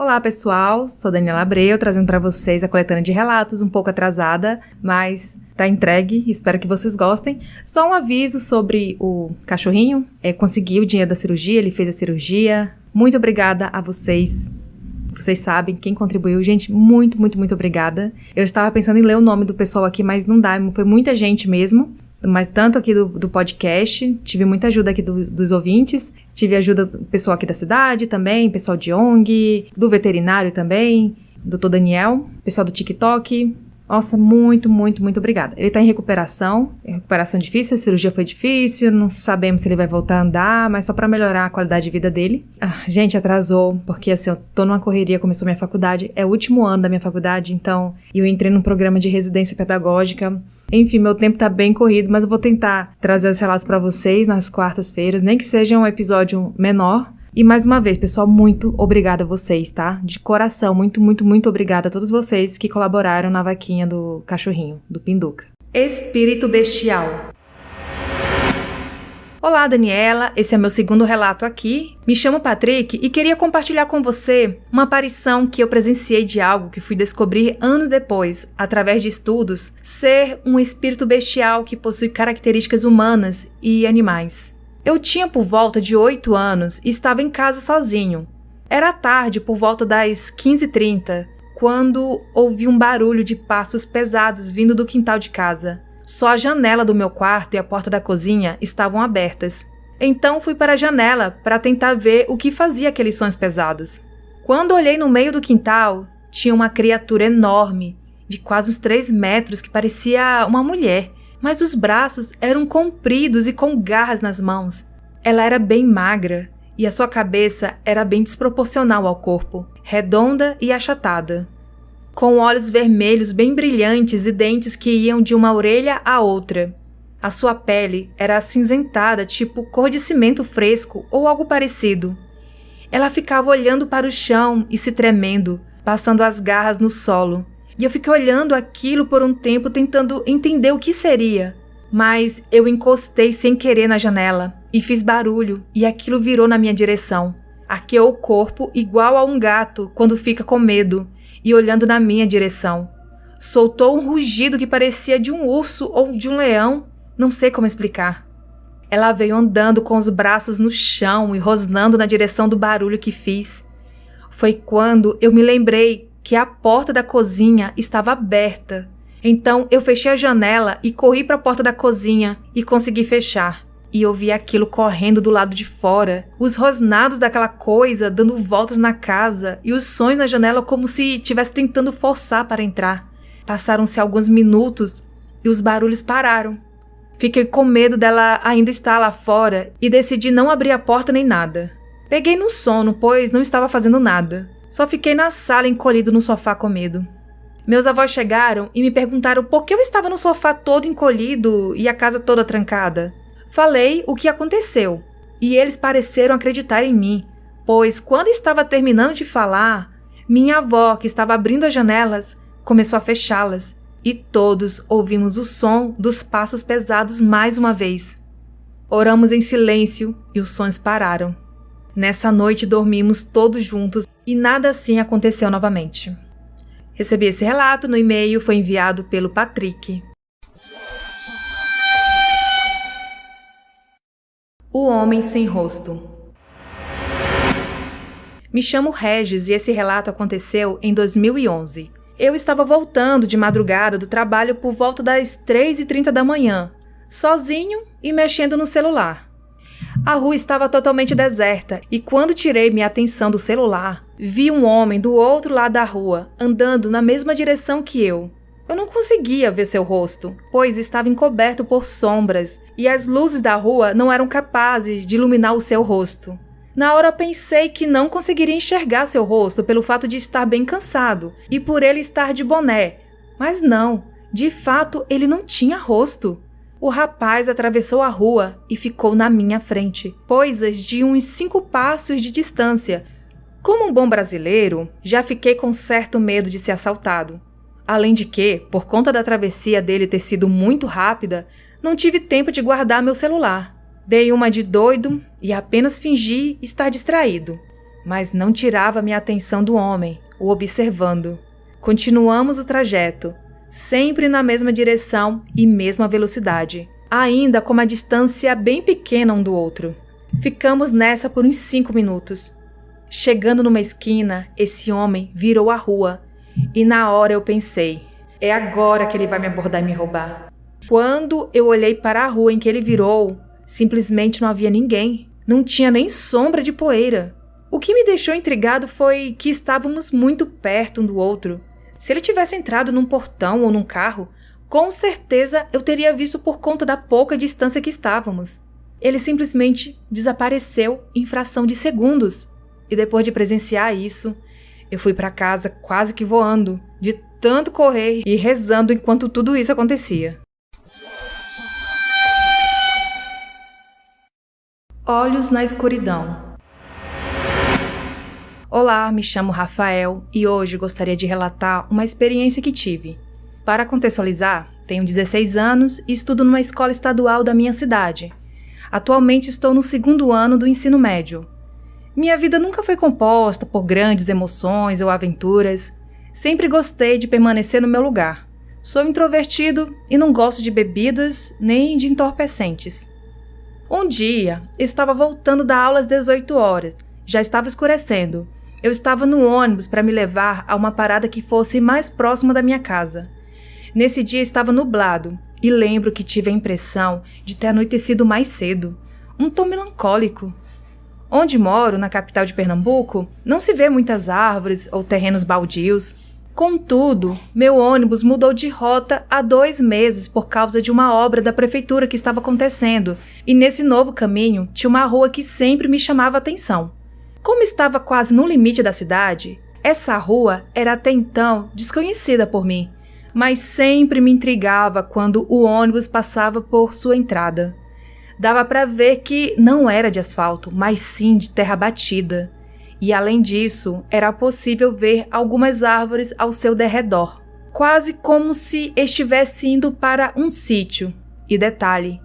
Olá pessoal, sou Daniela Abreu, trazendo para vocês a coletânea de relatos, um pouco atrasada, mas tá entregue, espero que vocês gostem. Só um aviso sobre o cachorrinho, conseguiu o dinheiro da cirurgia, ele fez a cirurgia. Muito obrigada a vocês. Vocês sabem quem contribuiu, gente, muito obrigada. Eu estava pensando em ler o nome do pessoal aqui, mas não dá, foi muita gente mesmo. Mas tanto aqui do podcast, tive muita ajuda aqui dos ouvintes, tive ajuda do pessoal aqui da cidade também, pessoal de ONG, do veterinário também, Dr. Daniel, pessoal do TikTok. Nossa, muito obrigada. Ele tá em recuperação difícil, a cirurgia foi difícil, não sabemos se ele vai voltar a andar, mas só pra melhorar a qualidade de vida dele. Gente, atrasou, porque assim, eu tô numa correria, começou minha faculdade, é o último ano da minha faculdade, então eu entrei num programa de residência pedagógica. Enfim, meu tempo tá bem corrido, mas eu vou tentar trazer os relatos pra vocês nas quartas-feiras, nem que seja um episódio menor. E mais uma vez, pessoal, muito obrigada a vocês, tá? De coração, muito obrigada a todos vocês que colaboraram na vaquinha do cachorrinho, do Pinduca. Espírito Bestial. Olá, Daniela, esse é meu segundo relato aqui. Me chamo Patrick e queria compartilhar com você uma aparição que eu presenciei de algo que fui descobrir anos depois, através de estudos, ser um espírito bestial que possui características humanas e animais. Eu tinha por volta de 8 anos e estava em casa sozinho. Era tarde, por volta das 15h30, quando ouvi um barulho de passos pesados vindo do quintal de casa. Só a janela do meu quarto e a porta da cozinha estavam abertas. Então fui para a janela para tentar ver o que fazia aqueles sons pesados. Quando olhei no meio do quintal, tinha uma criatura enorme, de quase uns 3 metros, que parecia uma mulher, mas os braços eram compridos e com garras nas mãos. Ela era bem magra e a sua cabeça era bem desproporcional ao corpo, redonda e achatada, com olhos vermelhos bem brilhantes e dentes que iam de uma orelha à outra. A sua pele era acinzentada, tipo cor de cimento fresco ou algo parecido. Ela ficava olhando para o chão e se tremendo, passando as garras no solo. E eu fiquei olhando aquilo por um tempo, tentando entender o que seria. Mas eu encostei sem querer na janela e fiz barulho, e aquilo virou na minha direção. Arqueou o corpo igual a um gato quando fica com medo, e olhando na minha direção. Soltou um rugido que parecia de um urso ou de um leão, não sei como explicar. Ela veio andando com os braços no chão e rosnando na direção do barulho que fiz. Foi quando eu me lembrei que a porta da cozinha estava aberta. Então eu fechei a janela e corri para a porta da cozinha e consegui fechar. E eu vi aquilo correndo do lado de fora, os rosnados daquela coisa dando voltas na casa e os sons na janela como se estivesse tentando forçar para entrar. Passaram-se alguns minutos e os barulhos pararam. Fiquei com medo dela ainda estar lá fora e decidi não abrir a porta nem nada. Peguei no sono, pois não estava fazendo nada. Só fiquei na sala encolhido no sofá com medo. Meus avós chegaram e me perguntaram por que eu estava no sofá todo encolhido e a casa toda trancada. Falei o que aconteceu, e eles pareceram acreditar em mim, pois quando estava terminando de falar, minha avó, que estava abrindo as janelas, começou a fechá-las, e todos ouvimos o som dos passos pesados mais uma vez. Oramos em silêncio e os sons pararam. Nessa noite dormimos todos juntos e nada assim aconteceu novamente. Recebi esse relato no e-mail, foi enviado pelo Patrick. O Homem Sem Rosto. Me chamo Regis e esse relato aconteceu em 2011. Eu estava voltando de madrugada do trabalho por volta das 3h30 da manhã, sozinho e mexendo no celular. A rua estava totalmente deserta e quando tirei minha atenção do celular, vi um homem do outro lado da rua, andando na mesma direção que eu. Eu não conseguia ver seu rosto, pois estava encoberto por sombras e as luzes da rua não eram capazes de iluminar o seu rosto. Na hora pensei que não conseguiria enxergar seu rosto pelo fato de estar bem cansado e por ele estar de boné, mas não, de fato ele não tinha rosto. O rapaz atravessou a rua e ficou na minha frente, coisas de uns 5 passos de distância. Como um bom brasileiro, já fiquei com certo medo de ser assaltado. Além de que, por conta da travessia dele ter sido muito rápida, não tive tempo de guardar meu celular. Dei uma de doido e apenas fingi estar distraído. mas não tirava minha atenção do homem, o observando. Continuamos o trajeto, sempre na mesma direção e mesma velocidade, ainda com uma distância bem pequena um do outro. Ficamos nessa por uns 5 minutos. Chegando numa esquina, esse homem virou a rua e na hora eu pensei, é agora que ele vai me abordar e me roubar. Quando eu olhei para a rua em que ele virou, simplesmente não havia ninguém, não tinha nem sombra de poeira. O que me deixou intrigado foi que estávamos muito perto um do outro. Se ele tivesse entrado num portão ou num carro, com certeza eu teria visto por conta da pouca distância que estávamos. Ele simplesmente desapareceu em fração de segundos. E depois de presenciar isso, eu fui para casa quase que voando, de tanto correr e rezando enquanto tudo isso acontecia. Olhos na escuridão. Olá, me chamo Rafael e hoje gostaria de relatar uma experiência que tive. Para contextualizar, tenho 16 anos e estudo numa escola estadual da minha cidade. Atualmente estou no 2º ano do ensino médio. Minha vida nunca foi composta por grandes emoções ou aventuras. Sempre gostei de permanecer no meu lugar. Sou introvertido e não gosto de bebidas nem de entorpecentes. Um dia, estava voltando da aula às 18 horas. Já estava escurecendo. Eu estava no ônibus para me levar a uma parada que fosse mais próxima da minha casa. Nesse dia estava nublado e lembro que tive a impressão de ter anoitecido mais cedo. Um tom melancólico. Onde moro, na capital de Pernambuco, não se vê muitas árvores ou terrenos baldios. Contudo, meu ônibus mudou de rota há 2 meses por causa de uma obra da prefeitura que estava acontecendo, e nesse novo caminho tinha uma rua que sempre me chamava a atenção. Como estava quase no limite da cidade, essa rua era até então desconhecida por mim, mas sempre me intrigava quando o ônibus passava por sua entrada. Dava para ver que não era de asfalto, mas sim de terra batida. E além disso, era possível ver algumas árvores ao seu derredor, quase como se estivesse indo para um sítio. E detalhe,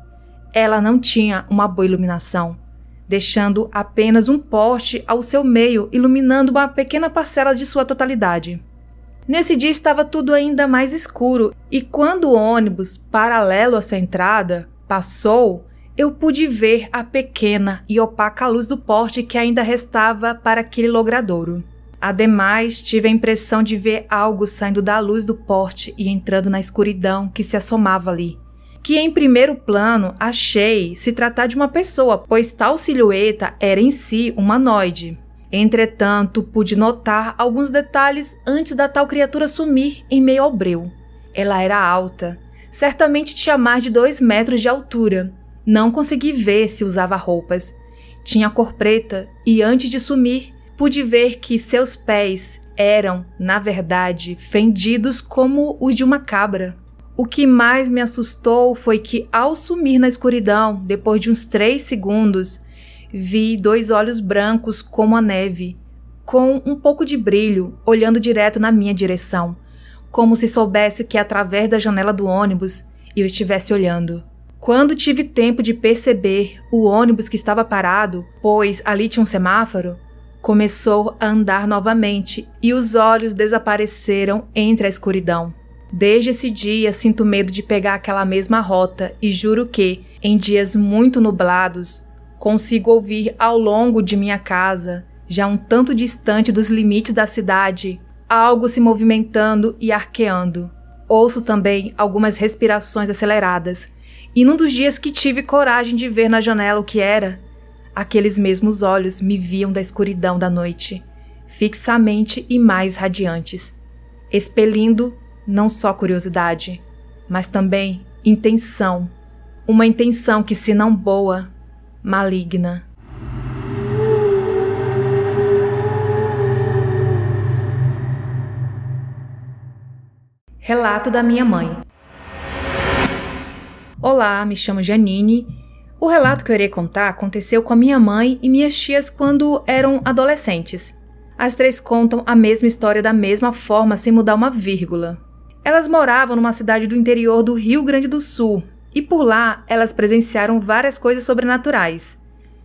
ela não tinha uma boa iluminação, deixando apenas um poste ao seu meio, iluminando uma pequena parcela de sua totalidade. Nesse dia estava tudo ainda mais escuro, e quando o ônibus, paralelo à sua entrada, passou, eu pude ver a pequena e opaca luz do poste que ainda restava para aquele logradouro. Ademais, tive a impressão de ver algo saindo da luz do poste e entrando na escuridão que se assomava ali, que em primeiro plano achei se tratar de uma pessoa, pois tal silhueta era em si humanoide. Entretanto, pude notar alguns detalhes antes da tal criatura sumir em meio ao breu. Ela era alta, certamente tinha mais de 2 metros de altura. Não consegui ver se usava roupas. Tinha cor preta e antes de sumir, pude ver que seus pés eram, na verdade, fendidos como os de uma cabra. O que mais me assustou foi que, ao sumir na escuridão, depois de uns 3 segundos, vi 2 olhos brancos como a neve, com um pouco de brilho, olhando direto na minha direção, como se soubesse que através da janela do ônibus eu estivesse olhando. Quando tive tempo de perceber o ônibus que estava parado, pois ali tinha um semáforo, começou a andar novamente e os olhos desapareceram entre a escuridão. Desde esse dia sinto medo de pegar aquela mesma rota e juro que, em dias muito nublados, consigo ouvir ao longo de minha casa, já um tanto distante dos limites da cidade, algo se movimentando e arqueando. Ouço também algumas respirações aceleradas. E num dos dias que tive coragem de ver na janela o que era, aqueles mesmos olhos me viam da escuridão da noite, fixamente e mais radiantes, expelindo não só curiosidade, mas também intenção. Uma intenção que, se não boa, maligna. Relato da minha mãe. Olá, me chamo Janine. O relato que eu irei contar aconteceu com a minha mãe e minhas tias quando eram adolescentes. As 3 contam a mesma história da mesma forma, sem mudar uma vírgula. Elas moravam numa cidade do interior do Rio Grande do Sul e por lá elas presenciaram várias coisas sobrenaturais.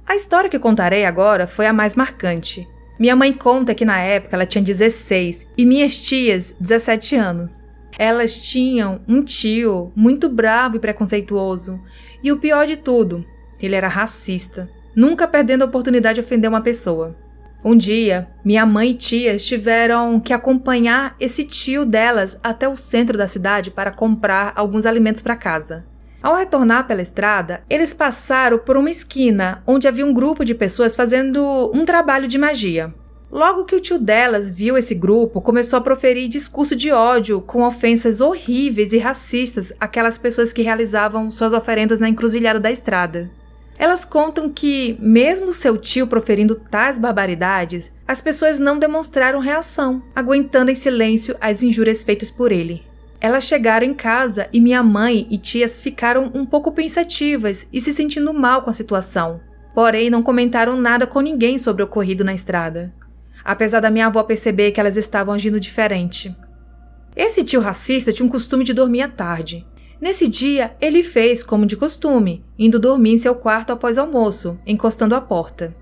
A história que contarei agora foi a mais marcante. Minha mãe conta que na época ela tinha 16 e minhas tias 17 anos. Elas tinham um tio muito bravo e preconceituoso. E o pior de tudo, ele era racista, nunca perdendo a oportunidade de ofender uma pessoa. Um dia, minha mãe e tias tiveram que acompanhar esse tio delas até o centro da cidade para comprar alguns alimentos para casa. Ao retornar pela estrada, eles passaram por uma esquina onde havia um grupo de pessoas fazendo um trabalho de magia. Logo que o tio delas viu esse grupo, começou a proferir discurso de ódio com ofensas horríveis e racistas àquelas pessoas que realizavam suas oferendas na encruzilhada da estrada. Elas contam que, mesmo seu tio proferindo tais barbaridades, as pessoas não demonstraram reação, aguentando em silêncio as injúrias feitas por ele. Elas chegaram em casa e minha mãe e tias ficaram um pouco pensativas e se sentindo mal com a situação. Porém, não comentaram nada com ninguém sobre o ocorrido na estrada, apesar da minha avó perceber que elas estavam agindo diferente. Esse tio racista tinha um costume de dormir à tarde. Nesse dia, ele fez como de costume, indo dormir em seu quarto após almoço, encostando a porta.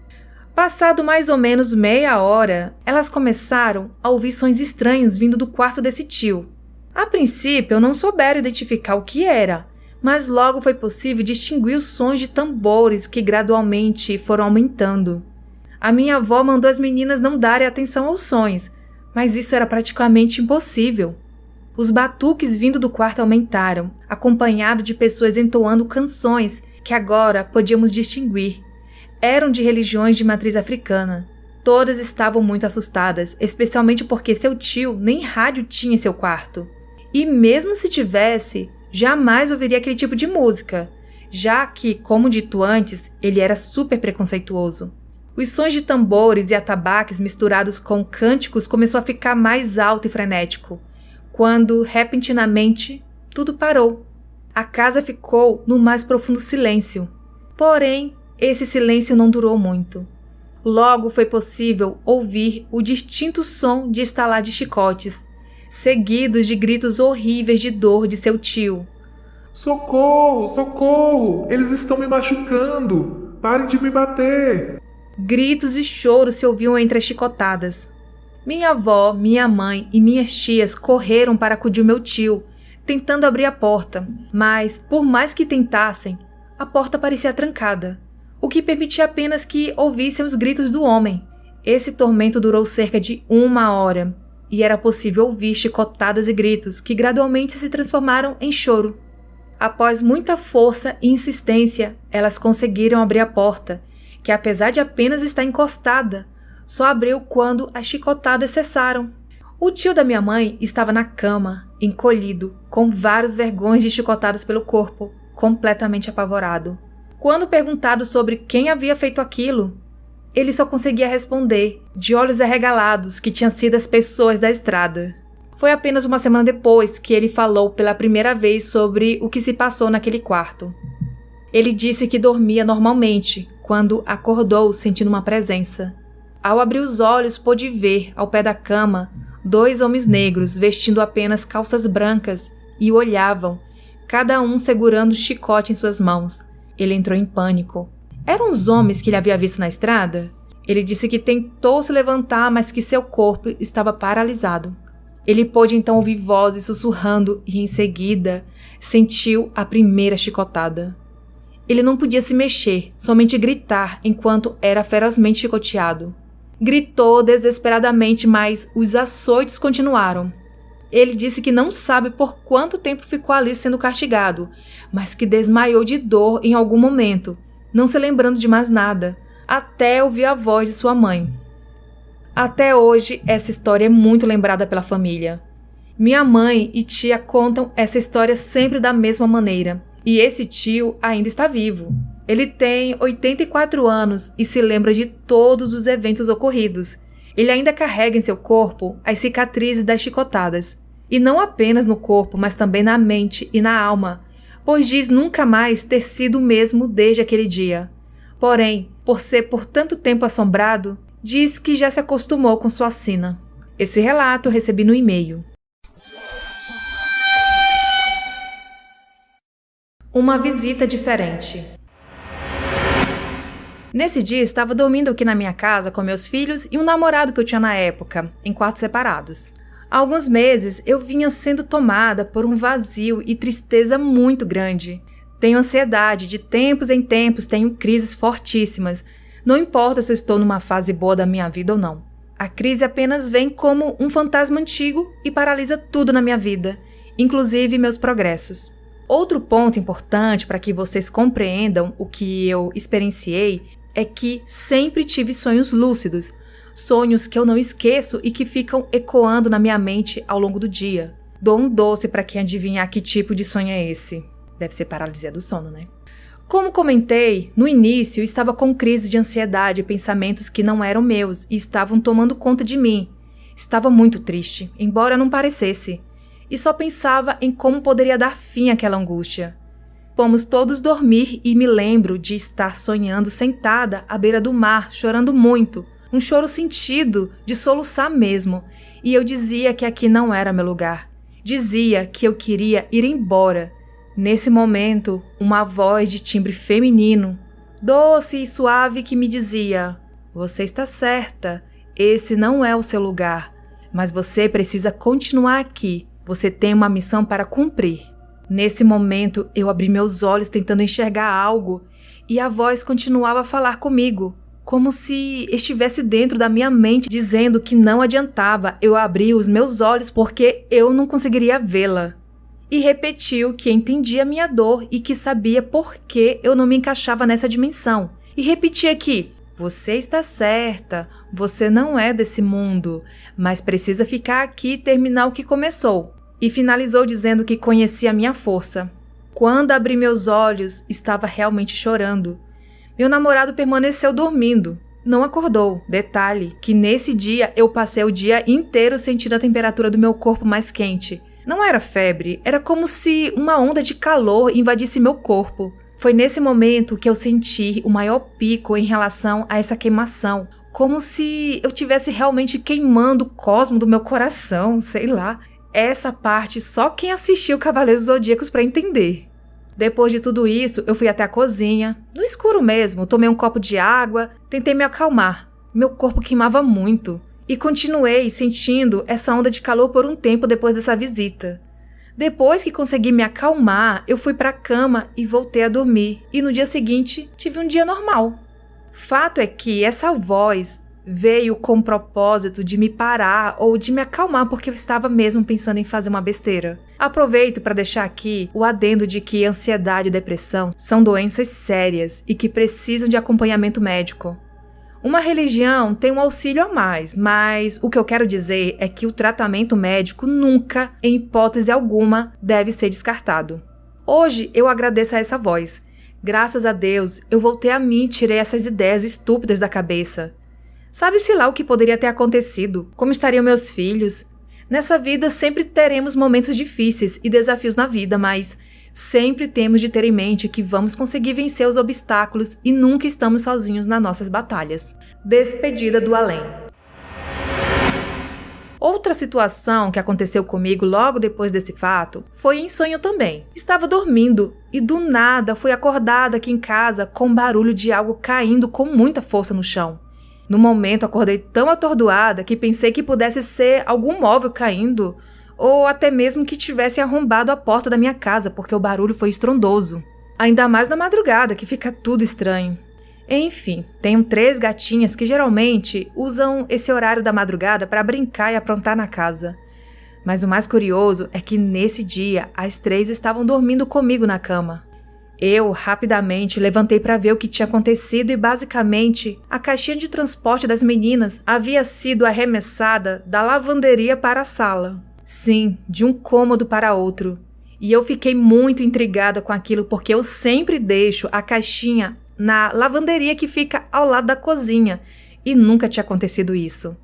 Passado mais ou menos meia hora, elas começaram a ouvir sons estranhos vindo do quarto desse tio. A princípio, não souberam identificar o que era, mas logo foi possível distinguir os sons de tambores que gradualmente foram aumentando. A minha avó mandou as meninas não darem atenção aos sons, mas isso era praticamente impossível. Os batuques vindo do quarto aumentaram, acompanhado de pessoas entoando canções que agora podíamos distinguir. Eram de religiões de matriz africana. Todas estavam muito assustadas, especialmente porque seu tio nem rádio tinha em seu quarto. E mesmo se tivesse, jamais ouviria aquele tipo de música, já que, como dito antes, ele era super preconceituoso. Os sons de tambores e atabaques misturados com cânticos começou a ficar mais alto e frenético, quando, repentinamente, tudo parou. A casa ficou no mais profundo silêncio. Porém, esse silêncio não durou muito. Logo foi possível ouvir o distinto som de estalar de chicotes, seguidos de gritos horríveis de dor de seu tio. Socorro! Socorro! Eles estão me machucando! Parem de me bater! Gritos e choros se ouviam entre as chicotadas. Minha avó, minha mãe e minhas tias correram para acudir meu tio, tentando abrir a porta, mas, por mais que tentassem, a porta parecia trancada, o que permitia apenas que ouvissem os gritos do homem. Esse tormento durou cerca de 1 hora, e era possível ouvir chicotadas e gritos que gradualmente se transformaram em choro. Após muita força e insistência, elas conseguiram abrir a porta, que apesar de apenas estar encostada, só abriu quando as chicotadas cessaram. O tio da minha mãe estava na cama, encolhido, com vários vergões de chicotadas pelo corpo, completamente apavorado. Quando perguntado sobre quem havia feito aquilo, ele só conseguia responder, de olhos arregalados, que tinham sido as pessoas da estrada. Foi apenas uma semana depois que ele falou pela primeira vez sobre o que se passou naquele quarto. Ele disse que dormia normalmente, quando acordou sentindo uma presença. Ao abrir os olhos, pôde ver, ao pé da cama, 2 homens negros vestindo apenas calças brancas e o olhavam, cada um segurando um chicote em suas mãos. Ele entrou em pânico. Eram os homens que ele havia visto na estrada? Ele disse que tentou se levantar, mas que seu corpo estava paralisado. Ele pôde então ouvir vozes sussurrando e, em seguida, sentiu a primeira chicotada. Ele não podia se mexer, somente gritar enquanto era ferozmente chicoteado. Gritou desesperadamente, mas os açoites continuaram. Ele disse que não sabe por quanto tempo ficou ali sendo castigado, mas que desmaiou de dor em algum momento, não se lembrando de mais nada, até ouvir a voz de sua mãe. Até hoje, essa história é muito lembrada pela família. Minha mãe e tia contam essa história sempre da mesma maneira, e esse tio ainda está vivo. Ele tem 84 anos e se lembra de todos os eventos ocorridos. Ele ainda carrega em seu corpo as cicatrizes das chicotadas. E não apenas no corpo, mas também na mente e na alma, pois diz nunca mais ter sido o mesmo desde aquele dia. Porém, por ser por tanto tempo assombrado, diz que já se acostumou com sua sina. Esse relato recebi no e-mail. Uma visita diferente. Nesse dia, estava dormindo aqui na minha casa com meus filhos e um namorado que eu tinha na época, em quartos separados. Há alguns meses, eu vinha sendo tomada por um vazio e tristeza muito grande. Tenho ansiedade, de tempos em tempos tenho crises fortíssimas. Não importa se eu estou numa fase boa da minha vida ou não. A crise apenas vem como um fantasma antigo e paralisa tudo na minha vida, inclusive meus progressos. Outro ponto importante para que vocês compreendam o que eu experienciei é que sempre tive sonhos lúcidos, sonhos que eu não esqueço e que ficam ecoando na minha mente ao longo do dia. Dou um doce para quem adivinhar que tipo de sonho é esse. Deve ser paralisia do sono, né? Como comentei, no início eu estava com crise de ansiedade e pensamentos que não eram meus e estavam tomando conta de mim. Estava muito triste, embora não parecesse, e só pensava em como poderia dar fim àquela angústia. Fomos todos dormir e me lembro de estar sonhando sentada à beira do mar, chorando muito, um choro sentido de soluçar mesmo, e eu dizia que aqui não era meu lugar. Dizia que eu queria ir embora. Nesse momento, uma voz de timbre feminino, doce e suave, que me dizia: "Você está certa, esse não é o seu lugar, mas você precisa continuar aqui, você tem uma missão para cumprir." Nesse momento, eu abri meus olhos tentando enxergar algo e a voz continuava a falar comigo, como se estivesse dentro da minha mente dizendo que não adiantava eu abrir os meus olhos porque eu não conseguiria vê-la. E repetiu que entendia minha dor e que sabia por que eu não me encaixava nessa dimensão. E repetia que: "Você está certa, você não é desse mundo, mas precisa ficar aqui e terminar o que começou." E finalizou dizendo que conhecia a minha força. Quando abri meus olhos, estava realmente chorando. Meu namorado permaneceu dormindo, não acordou. Detalhe, que nesse dia eu passei o dia inteiro sentindo a temperatura do meu corpo mais quente. Não era febre, era como se uma onda de calor invadisse meu corpo. Foi nesse momento que eu senti o maior pico em relação a essa queimação, como se eu tivesse realmente queimando o cosmo do meu coração, sei lá. Essa parte só quem assistiu Cavaleiros Zodíacos para entender. Depois de tudo isso, eu fui até a cozinha, no escuro mesmo, tomei um copo de água, tentei me acalmar. Meu corpo queimava muito. E continuei sentindo essa onda de calor por um tempo depois dessa visita. Depois que consegui me acalmar, eu fui para a cama e voltei a dormir. E no dia seguinte, tive um dia normal. Fato é que essa voz veio com o propósito de me parar ou de me acalmar porque eu estava mesmo pensando em fazer uma besteira. Aproveito para deixar aqui o adendo de que ansiedade e depressão são doenças sérias e que precisam de acompanhamento médico. Uma religião tem um auxílio a mais, mas o que eu quero dizer é que o tratamento médico nunca, em hipótese alguma, deve ser descartado. Hoje eu agradeço a essa voz. Graças a Deus, eu voltei a mim e tirei essas ideias estúpidas da cabeça. Sabe-se lá o que poderia ter acontecido, como estariam meus filhos. Nessa vida sempre teremos momentos difíceis e desafios na vida, mas sempre temos de ter em mente que vamos conseguir vencer os obstáculos e nunca estamos sozinhos nas nossas batalhas. Despedida do além. Outra situação que aconteceu comigo logo depois desse fato foi em sonho também. Estava dormindo e do nada fui acordada aqui em casa com barulho de algo caindo com muita força no chão. No momento acordei tão atordoada que pensei que pudesse ser algum móvel caindo ou até mesmo que tivesse arrombado a porta da minha casa porque o barulho foi estrondoso. Ainda mais na madrugada, que fica tudo estranho. Enfim, tenho 3 gatinhas que geralmente usam esse horário da madrugada para brincar e aprontar na casa. Mas o mais curioso é que nesse dia as 3 estavam dormindo comigo na cama. Eu rapidamente levantei para ver o que tinha acontecido e basicamente a caixinha de transporte das meninas havia sido arremessada da lavanderia para a sala. Sim, de um cômodo para outro. E eu fiquei muito intrigada com aquilo porque eu sempre deixo a caixinha na lavanderia que fica ao lado da cozinha e nunca tinha acontecido isso.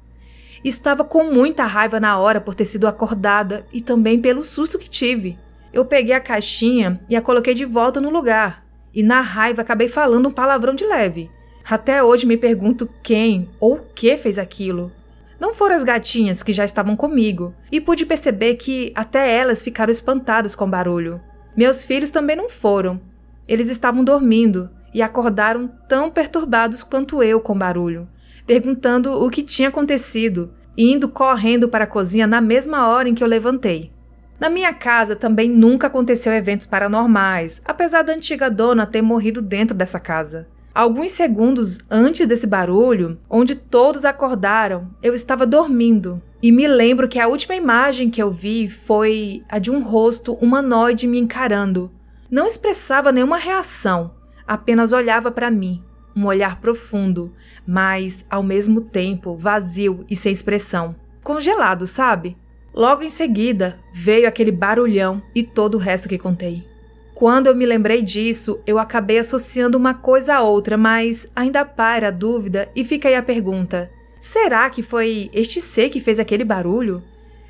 Estava com muita raiva na hora por ter sido acordada e também pelo susto que tive. Eu peguei a caixinha e a coloquei de volta no lugar e na raiva acabei falando um palavrão de leve. Até hoje me pergunto quem ou o que fez aquilo. Não foram as gatinhas que já estavam comigo, e pude perceber que até elas ficaram espantadas com o barulho. Meus filhos também não foram. Eles estavam dormindo, e acordaram tão perturbados quanto eu com o barulho, perguntando o que tinha acontecido e indo correndo para a cozinha na mesma hora em que eu levantei. Na minha casa também nunca aconteceu eventos paranormais, apesar da antiga dona ter morrido dentro dessa casa. Alguns segundos antes desse barulho, onde todos acordaram, eu estava dormindo. E me lembro que a última imagem que eu vi foi a de um rosto humanoide me encarando. Não expressava nenhuma reação, apenas olhava para mim. Um olhar profundo, mas, ao mesmo tempo, vazio e sem expressão. Congelado, sabe? Logo em seguida, veio aquele barulhão e todo o resto que contei. Quando eu me lembrei disso, eu acabei associando uma coisa a outra, mas ainda paira a dúvida e fica aí a pergunta. Será que foi este ser que fez aquele barulho?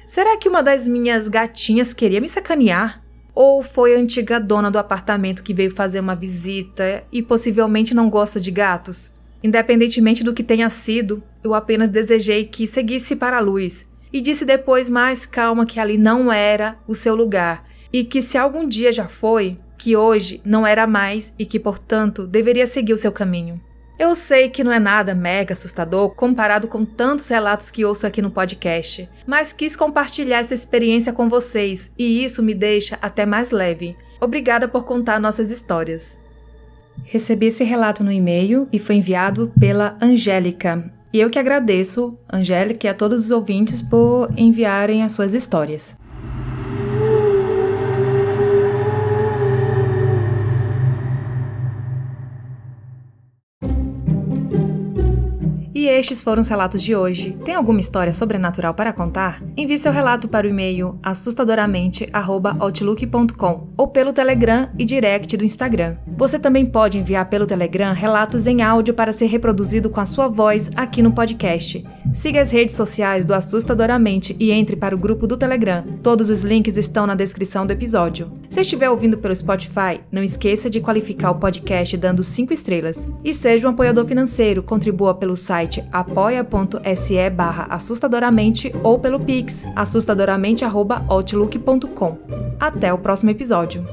Será que uma das minhas gatinhas queria me sacanear? Ou foi a antiga dona do apartamento que veio fazer uma visita e possivelmente não gosta de gatos? Independentemente do que tenha sido, eu apenas desejei que seguisse para a luz e disse depois mais calma que ali não era o seu lugar e que se algum dia já foi, que hoje não era mais e que, portanto, deveria seguir o seu caminho. Eu sei que não é nada mega assustador comparado com tantos relatos que ouço aqui no podcast, mas quis compartilhar essa experiência com vocês e isso me deixa até mais leve. Obrigada por contar nossas histórias. Recebi esse relato no e-mail e foi enviado pela Angélica. E eu que agradeço, Angélica, e a todos os ouvintes por enviarem as suas histórias. E estes foram os relatos de hoje. Tem alguma história sobrenatural para contar? Envie seu relato para o e-mail assustadoramente@outlook.com ou pelo Telegram e direct do Instagram. Você também pode enviar pelo Telegram relatos em áudio para ser reproduzido com a sua voz aqui no podcast. Siga as redes sociais do Assustadoramente e entre para o grupo do Telegram. Todos os links estão na descrição do episódio. Se estiver ouvindo pelo Spotify, não esqueça de qualificar o podcast dando 5 estrelas. E seja um apoiador financeiro, contribua pelo site apoia.se/assustadoramente ou pelo Pix assustadoramente@outlook.com. Até o próximo episódio.